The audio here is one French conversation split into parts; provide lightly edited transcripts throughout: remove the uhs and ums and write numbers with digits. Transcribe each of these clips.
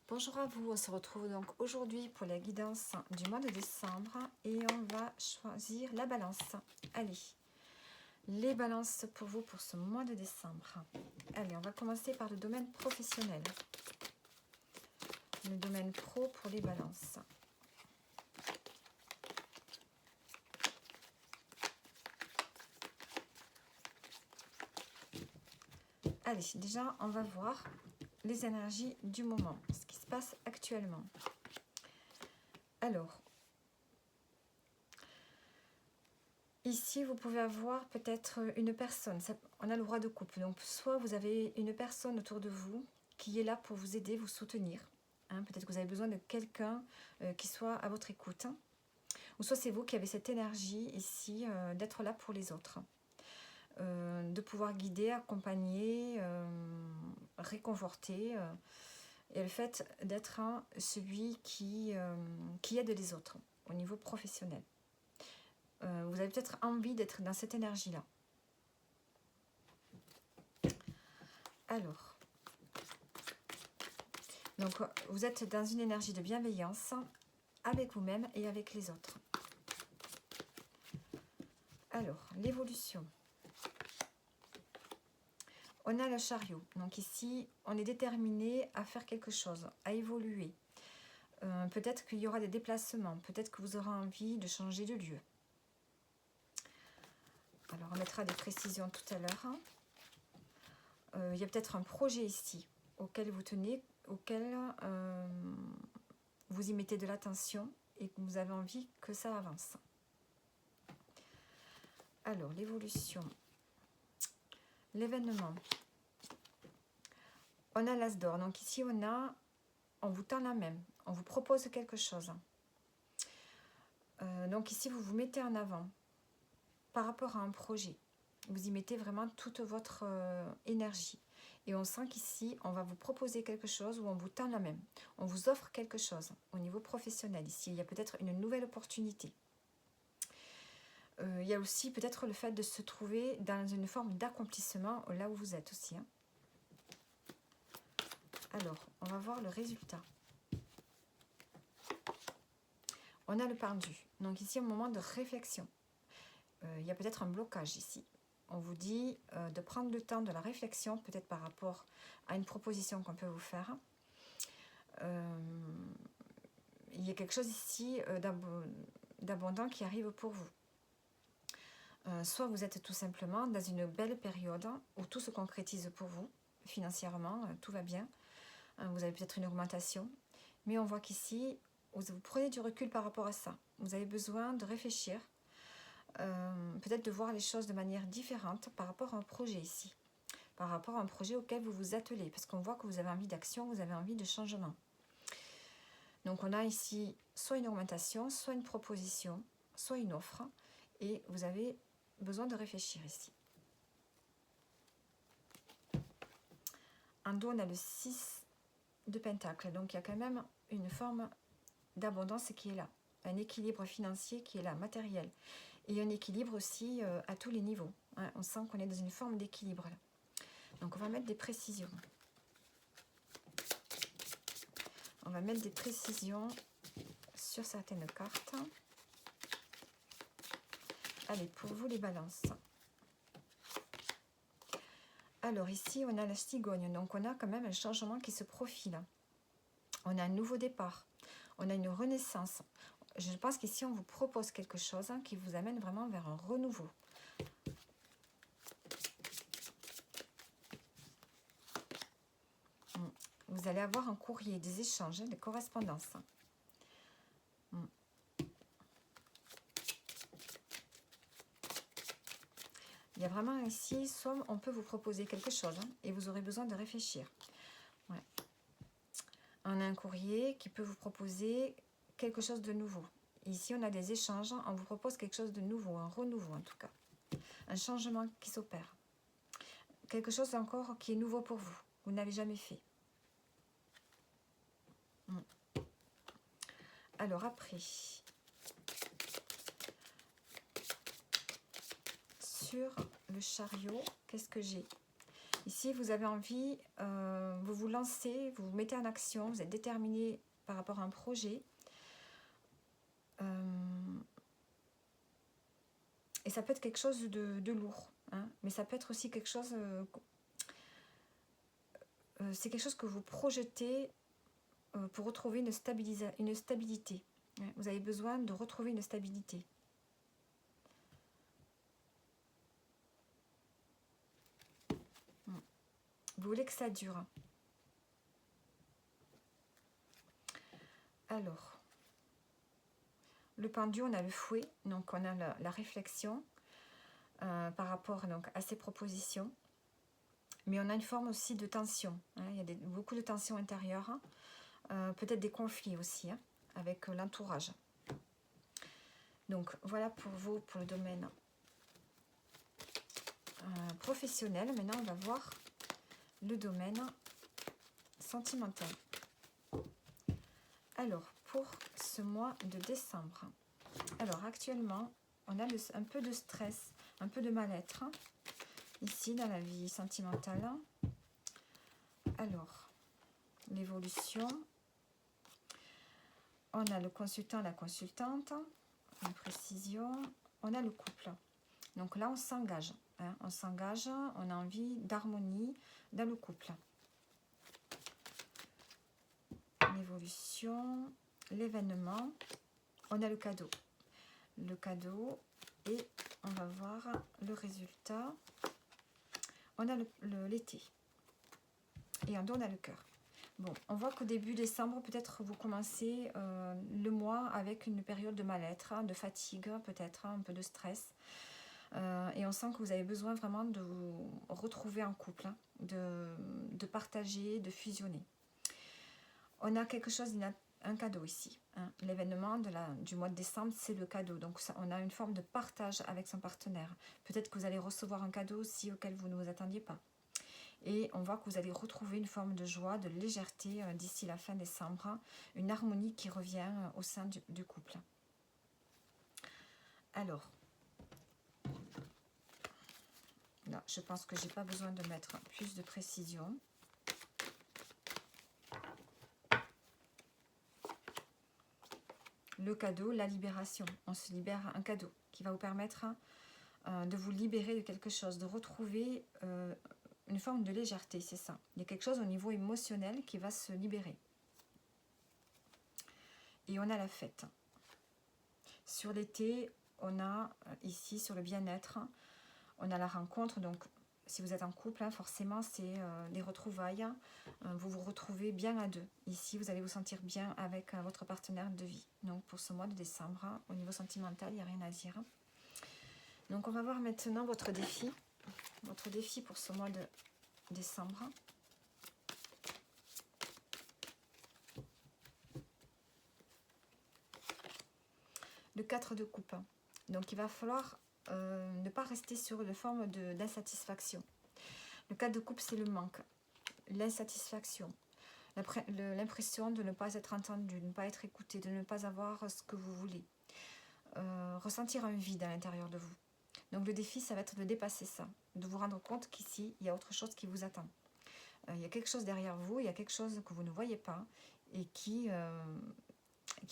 Bonjour à vous, on se retrouve donc aujourd'hui pour la guidance du mois de décembre et on va choisir la balance. Allez, les balances pour vous pour ce mois de décembre. Allez, on va commencer par le domaine professionnel. Le domaine pro pour les balances. Allez, déjà, on va voir les énergies du moment, ce qui se passe actuellement. Alors, ici, vous pouvez avoir peut-être une personne, on a le roi de coupe, donc soit vous avez une personne autour de vous qui est là pour vous aider, vous soutenir. Peut-être que vous avez besoin de quelqu'un qui soit à votre écoute. Ou soit c'est vous qui avez cette énergie ici d'être là pour les autres. De pouvoir guider, accompagner, réconforter. Et le fait d'être celui qui aide les autres au niveau professionnel. Vous avez peut-être envie d'être dans cette énergie-là. Alors, donc vous êtes dans une énergie de bienveillance avec vous-même et avec les autres. Alors, l'évolution. On a le chariot. Donc ici, on est déterminé à faire quelque chose, à évoluer. Peut-être qu'il y aura des déplacements. Peut-être que vous aurez envie de changer de lieu. Alors, on mettra des précisions tout à l'heure. Il y a peut-être un projet ici auquel vous tenez, auquel vous y mettez de l'attention et que vous avez envie que ça avance. Alors, l'évolution. L'événement. On a l'as d'or. Donc ici, on vous tend la main. On vous propose quelque chose. Donc ici, vous vous mettez en avant par rapport à un projet. Vous y mettez vraiment toute votre énergie. Et on sent qu'ici, on va vous proposer quelque chose ou on vous tend la main. On vous offre quelque chose au niveau professionnel. Ici, il y a peut-être une nouvelle opportunité. Il y a aussi peut-être le fait de se trouver dans une forme d'accomplissement là où vous êtes aussi. Alors, on va voir le résultat. On a le pendu. Donc ici, un moment de réflexion. Il y a peut-être un blocage ici. On vous dit de prendre le temps de la réflexion, peut-être par rapport à une proposition qu'on peut vous faire. Il y a quelque chose ici d'abondant qui arrive pour vous. Soit vous êtes tout simplement dans une belle période où tout se concrétise pour vous, financièrement, tout va bien. Vous avez peut-être une augmentation. Mais on voit qu'ici, vous prenez du recul par rapport à ça. Vous avez besoin de réfléchir. Peut-être de voir les choses de manière différente par rapport à un projet ici, par rapport à un projet auquel vous vous attelez, parce qu'on voit que vous avez envie d'action, vous avez envie de changement. Donc on a ici soit une augmentation, soit une proposition, soit une offre, et vous avez besoin de réfléchir ici. En dos, on a le 6 de Pentacle, donc il y a quand même une forme d'abondance qui est là, un équilibre financier qui est là, matériel. Et un équilibre aussi à tous les niveaux. On sent qu'on est dans une forme d'équilibre. Donc on va mettre des précisions. On va mettre des précisions sur certaines cartes. Allez, pour vous les balances. Alors ici, on a la cigogne. Donc on a quand même un changement qui se profile. On a un nouveau départ. On a une renaissance. Je pense qu'ici, on vous propose quelque chose qui vous amène vraiment vers un renouveau. Vous allez avoir un courrier, des échanges, des correspondances. Il y a vraiment ici, soit on peut vous proposer quelque chose et vous aurez besoin de réfléchir. Ouais. On a un courrier qui peut vous proposer quelque chose de nouveau. Ici, on a des échanges, on vous propose quelque chose de nouveau, un renouveau en tout cas. Un changement qui s'opère. Quelque chose encore qui est nouveau pour vous. Vous n'avez jamais fait. Alors après, sur le chariot, qu'est-ce que j'ai? Ici, vous avez envie, vous vous lancez, vous vous mettez en action, vous êtes déterminé par rapport à un projet. Et ça peut être quelque chose de lourd, hein, mais ça peut être aussi quelque chose... c'est quelque chose que vous projetez pour retrouver une stabilité. Hein. Vous avez besoin de retrouver une stabilité. Vous voulez que ça dure. Alors, le pendu, on a le fouet, donc on a la réflexion par rapport donc, à ces propositions. Mais on a une forme aussi de tension. Hein. Il y a beaucoup de tensions intérieures, peut-être des conflits aussi, hein, avec l'entourage. Donc voilà pour vous, pour le domaine professionnel. Maintenant, on va voir le domaine sentimental. Alors, pour ce mois de décembre, alors actuellement, on a un peu de stress, un peu de mal-être, ici dans la vie sentimentale. Alors, l'évolution, on a le consultant, la consultante, une précision, on a le couple. Donc là, on s'engage, hein, on s'engage, on a envie d'harmonie dans le couple. L'évolution, l'événement, on a le cadeau. Le cadeau et on va voir le résultat. On a l'été et en dos, on a le cœur. Bon, on voit qu'au début décembre, peut-être vous commencez le mois avec une période de mal-être, de fatigue, peut-être un peu de stress. Et on sent que vous avez besoin vraiment de vous retrouver en couple, hein, de partager, de fusionner. On a quelque chose, un cadeau ici. Hein. L'événement du mois de décembre, c'est le cadeau. Donc ça, on a une forme de partage avec son partenaire. Peut-être que vous allez recevoir un cadeau aussi auquel vous ne vous attendiez pas. Et on voit que vous allez retrouver une forme de joie, de légèreté d'ici la fin décembre. Une harmonie qui revient au sein du couple. Alors, là, je pense que je n'ai pas besoin de mettre plus de précision. Le cadeau, la libération. On se libère un cadeau qui va vous permettre de vous libérer de quelque chose, de retrouver une forme de légèreté, c'est ça. Il y a quelque chose au niveau émotionnel qui va se libérer. Et on a la fête. Sur l'été, on a ici, sur le bien-être, on a la rencontre. Donc, si vous êtes en couple, hein, forcément, c'est les retrouvailles. Vous vous retrouvez bien à deux. Ici, vous allez vous sentir bien avec votre partenaire de vie. Donc, pour ce mois de décembre, au niveau sentimental, il n'y a rien à dire. Donc, on va voir maintenant votre défi. Votre défi pour ce mois de décembre. Le 4 de coupe. Donc, il va falloir ne pas rester sur une forme d'insatisfaction. Le 4 de coupe, c'est le manque, l'insatisfaction, l'impression de ne pas être entendu, de ne pas être écouté, de ne pas avoir ce que vous voulez. Ressentir un vide à l'intérieur de vous. Donc, le défi, ça va être de dépasser ça, de vous rendre compte qu'ici, il y a autre chose qui vous attend. Il y a quelque chose derrière vous, il y a quelque chose que vous ne voyez pas et qui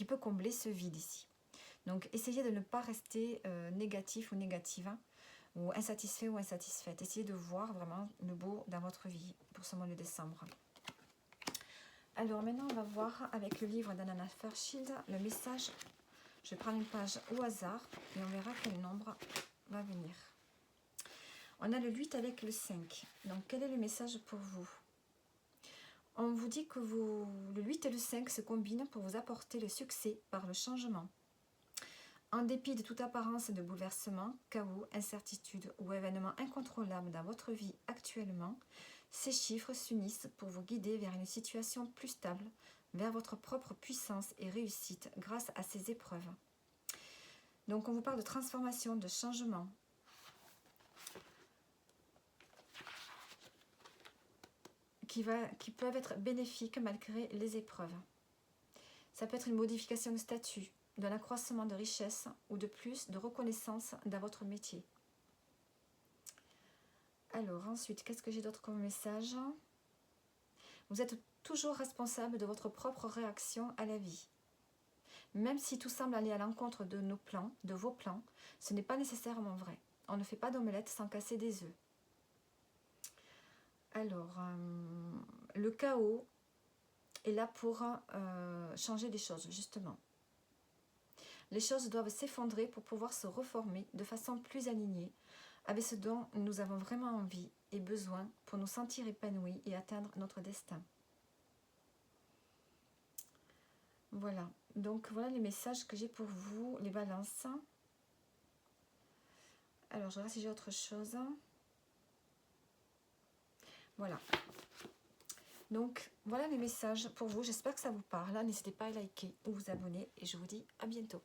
peut combler ce vide ici. Donc, essayez de ne pas rester négatif ou négative, hein, ou insatisfait ou insatisfaite. Essayez de voir vraiment le beau dans votre vie pour ce mois de décembre. Alors, maintenant, on va voir avec le livre d'Anna Fairchild le message. Je vais prendre une page au hasard et on verra quel nombre va venir. On a le 8 avec le 5. Donc, quel est le message pour vous? On vous dit que le 8 et le 5 se combinent pour vous apporter le succès par le changement. En dépit de toute apparence de bouleversement, chaos, incertitude ou événement incontrôlable dans votre vie actuellement, ces chiffres s'unissent pour vous guider vers une situation plus stable, vers votre propre puissance et réussite grâce à ces épreuves. Donc on vous parle de transformation, de changement. Qui peuvent être bénéfiques malgré les épreuves. Ça peut être une modification de statut, d'un accroissement de richesse ou de plus de reconnaissance dans votre métier. Alors, ensuite, qu'est-ce que j'ai d'autre comme message? Vous êtes toujours responsable de votre propre réaction à la vie. Même si tout semble aller à l'encontre de nos plans, de vos plans, ce n'est pas nécessairement vrai. On ne fait pas d'omelette sans casser des œufs. Alors, le chaos est là pour changer des choses, justement. Les choses doivent s'effondrer pour pouvoir se reformer de façon plus alignée avec ce dont nous avons vraiment envie et besoin pour nous sentir épanouis et atteindre notre destin. Voilà, donc voilà les messages que j'ai pour vous, les balances. Alors, je regarde si j'ai autre chose. Voilà. Donc, voilà les messages pour vous. J'espère que ça vous parle. N'hésitez pas à liker ou vous abonner et je vous dis à bientôt.